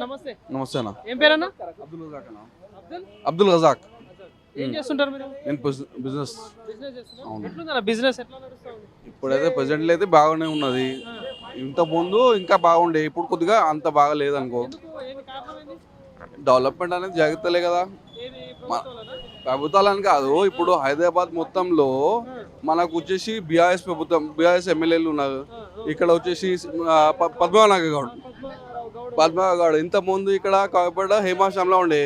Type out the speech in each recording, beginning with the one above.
నమస్తే. నమస్తే అన్న. ఏం పేరన్నా? అబ్దుల్ రజాక్ అన్న. అబ్దుల్ అబ్దుల్ రజాక్. ఏం చేస్తుంటారు మీరు? నేను బిజినెస్. బిజినెస్ చేస్తున్నారా? అవును. ఎట్లుందన్న బిజినెస్ ఎట్లా నడుస్తా ఉంది? ఇప్పుడైతే ప్రెసెంట్లో అయితే బాగానే ఉన్నది. ఇంత ముందు ఇంకా బాగుండే, ఇప్పుడు కొద్దిగా అంత బాగా లేదనుకో. ఎందుకు ఏంది కారణం ఏంది? డెవలప్మెంట్ అనేది జరుగుతలే కదా. ఏది ప్రభుత్వాలనా? ప్రభుత్వాలని కాదు, ఇప్పుడు హైదరాబాద్ మొత్తంలో మనకు వచ్చేసి బీఆర్ఎస్ ప్రభుత్వం, బీఆర్ఎస్ ఎమ్మెల్యేలు ఉన్నారు. ఇక్కడ వచ్చేసి పద్మనాభ గౌడ్. పద్మనాభ గౌడ్ ఇంత ముందు ఇక్కడ కాకపోతే హేమాశ్యామ్లా ఉండే,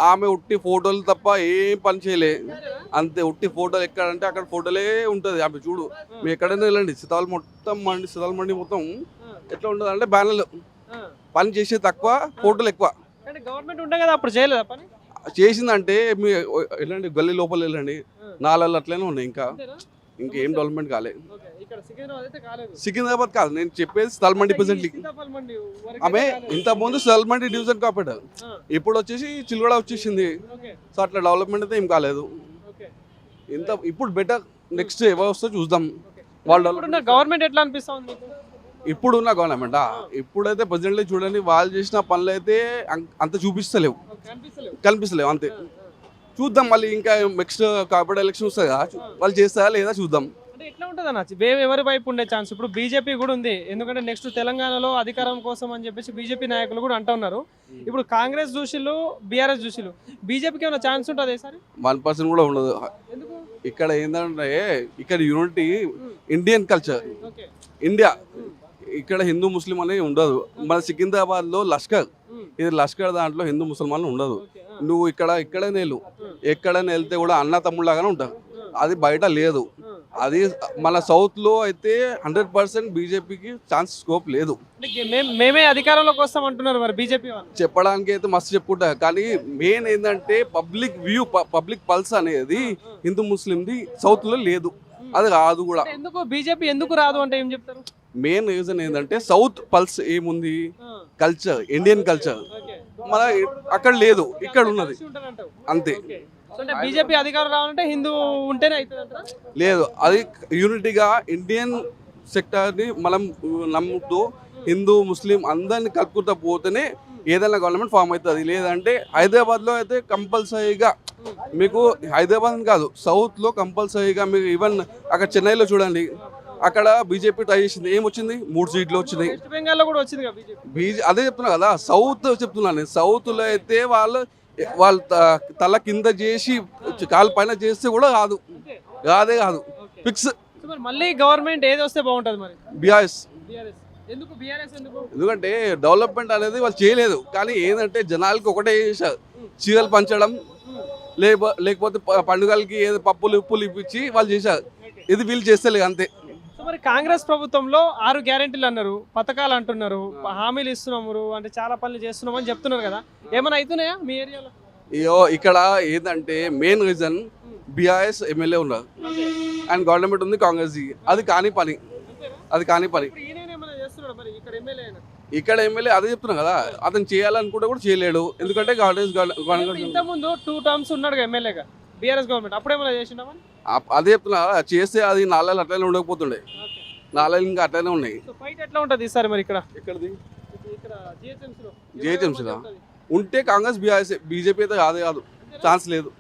ఆమె ఉట్టి ఫోటోలు తప్ప ఏం పని చేయలే. అంతే, ఉట్టి ఫోటోలు ఎక్కడంటే అక్కడ ఫోటోలే ఉంటుంది. ఆమె చూడు, మీరు ఎక్కడైనా వెళ్ళండి, సితాల్ మండి మొత్తం ఎట్లా ఉంటుంది అంటే బ్యానర్లు. పని చేసే తక్కువ, ఫోటోలు ఎక్కువ. గవర్నమెంట్ ఉండే కదా అప్పుడు చేయలేదా పని? చేసిందంటే మీ వెళ్ళండి, గల్లీ లోపల వెళ్ళండి, నాలుగు అట్లనే ఉన్నాయి. ఇంకేం డెవలప్మెంట్ కాలే. సికింద్రాబాద్ కాదు నేను చెప్పేది, స్థల్ మండి ప్రెసెంట్లీ. ఆమె ఇంత ముందు స్థల్ మండి డివిజన్ కాపాడు, ఇప్పుడు వచ్చేసి చిల్గడ వచ్చేసింది. సో అట్లా డెవలప్మెంట్ అయితే ఏం కాలేదు. ఇప్పుడు బెటర్, నెక్స్ట్ ఎవరు వస్తే చూద్దాం. వాళ్ళు గవర్నమెంట్ ఎట్లా అనిపిస్తుంది? ఇప్పుడున్న గవర్నమెంట్ ఇప్పుడైతే ప్రెసిడెంట్లీ చూడండి, వాళ్ళు చేసిన పనులు అయితే అంత చూపిస్తలేవు, కనిపిస్తలేవు. అంతే, చూద్దాం. మళ్ళీ ఇంకా నెక్స్ట్ కార్పొరేట్ ఎలక్షన్ వస్తుంది కదా, వాళ్ళు చేస్తారా లేదా చూద్దాం. అంటే ఎట్లా ఉంటుంది అన్న, ఎవరి వైపు ఉండే ఛాన్స్? ఇప్పుడు బీజేపీ కూడా ఉంది, ఎందుకంటే నెక్స్ట్ తెలంగాణలో అధికారం కోసం అని చెప్పేసి బీజేపీ నాయకులు కూడా అంటున్నారు. ఇప్పుడు కాంగ్రెస్ చూసిళ్ళు, బీఆర్ఎస్ చూసిళ్ళు, బీజేపీకి ఏమైనా ఛాన్స్ ఉంటుంది ఈసారి? 1% కూడా ఉండదు. ఇక్కడ ఏంటంటే ఇక్కడ యూనిటీ, ఇండియన్ కల్చర్, ఇండియా. ఇక్కడ హిందూ ముస్లిం అనేది ఉండదు. మన సికింద్రాబాద్లో లష్కర్, ఇది లష్కర్, దాంట్లో హిందూ ముసల్మాన్లు ఉండదు. నువ్వు ఇక్కడైనా వెళ్ళు, ఎక్కడైనా వెళ్తే కూడా అన్న తమ్ముళ్ళగానే ఉంటారు. అది బయట లేదు. అది మన సౌత్లో అయితే 100% బీజేపీకి ఛాన్స్, స్కోప్ లేదు. మేమే అధికారంలోకి వస్తాం అంటున్నారు మరి బీజేపీ వాళ్ళు. చెప్పడానికి అయితే మస్తు చెప్పుకుంటారు, కానీ మెయిన్ ఏంటంటే పబ్లిక్ వ్యూ, పబ్లిక్ పల్స్ అనేది హిందూ ముస్లింది సౌత్లో లేదు. అది రాదు కూడా. ఎందుకు బీజేపీ ఎందుకు రాదు అంటే ఏం చెప్తారు? మెయిన్ రీజన్ ఏంటంటే సౌత్ పల్స్ ఏముంది, కల్చర్, ఇండియన్ కల్చర్ మన అక్కడ లేదు, ఇక్కడ ఉన్నది. అంతే. బీజేపీ అధికారం రావాలంటే హిందూ ఉంటేనే అవుతుంది లేదు. అది యూనిటీగా ఇండియన్ సెక్టార్ని మనం నమ్ముతూ హిందూ ముస్లిం అందరిని కలుపుకుంటూ పోతేనే ఏదైనా గవర్నమెంట్ ఫామ్ అవుతుంది. లేదంటే హైదరాబాద్లో అయితే కంపల్సరీగా మీకు, హైదరాబాద్ కాదు సౌత్లో కంపల్సరీగా మీకు, ఈవెన్ అక్కడ చెన్నైలో చూడండి, అక్కడ బీజేపీ ట్రై చేసింది, ఏమొచ్చింది? 3 సీట్లు వచ్చినాయి. అదే చెప్తున్నా కదా, సౌత్ చెప్తున్నాను. సౌత్లో అయితే వాళ్ళ తల కింద చేసి కాలు పైన చేస్తే కూడా రాదే కాదు, ఫిక్స్. మళ్ళీ గవర్నమెంట్ ఏది వస్తే బాగుంటుంది మరి? బీఆర్ఎస్. ఎందుకు? ఎందుకంటే డెవలప్మెంట్ అనేది వాళ్ళు చేయలేదు. కానీ ఏంటంటే జనాలకి ఒకటే చేశారు, చీరలు పంచడం, లేకపోతే పండుగలకి ఏదో పప్పులు ఉప్పులు ఇప్పించి వాళ్ళు చేశారు. ఇది వీళ్ళు చేస్తలేదు, అంతే. మరి కాంగ్రెస్ ప్రభుత్వంలో 6 గ్యారెంటీలు అన్నారు, పథకాలు అంటున్నారు, హామీలు ఇస్తున్నాము, అంటే చాలా పనులు చేస్తున్నాం అని చెప్తున్నారు కదా, ఏమైనా అవుతున్నాయా మీ ఏరియాలో? ఇక్కడ ఏంటంటే మెయిన్ రీజన్ బీఆర్ఎస్ ఎమ్మెల్యే ఉన్నారు అండ్ గవర్నమెంట్ ఉంది కాంగ్రెస్. అది కాని పని. ఇక్కడ ఎమ్మెల్యే అదే చెప్తున్నా కదా, అతను చేయాలనుకుంటే కూడా చేయలేడు. ఎందుకంటే ఇంతకుముందు 2 టర్మ్స్ ఉన్నాడు ఎమ్మెల్యేగా బీఆర్ఎస్ గవర్నమెంట్, అప్పుడేమైనా చేసినామా? అదే చెప్తున్నా, చేస్తే అది 4 నెలలు అట్లనే ఉండకపోతుండే. 4 నెలలు ఇంకా అట్లనే ఉన్నాయి. ఫైట్ ఎట్లా ఉంటుంది ఈసారి మరి? ఇక్కడది జిహెచ్ఎంసీలో ఉంటే కాంగ్రెస్, బీఆర్ఎస్, బీజేపీ అయితే కాదు, ఛాన్స్ లేదు.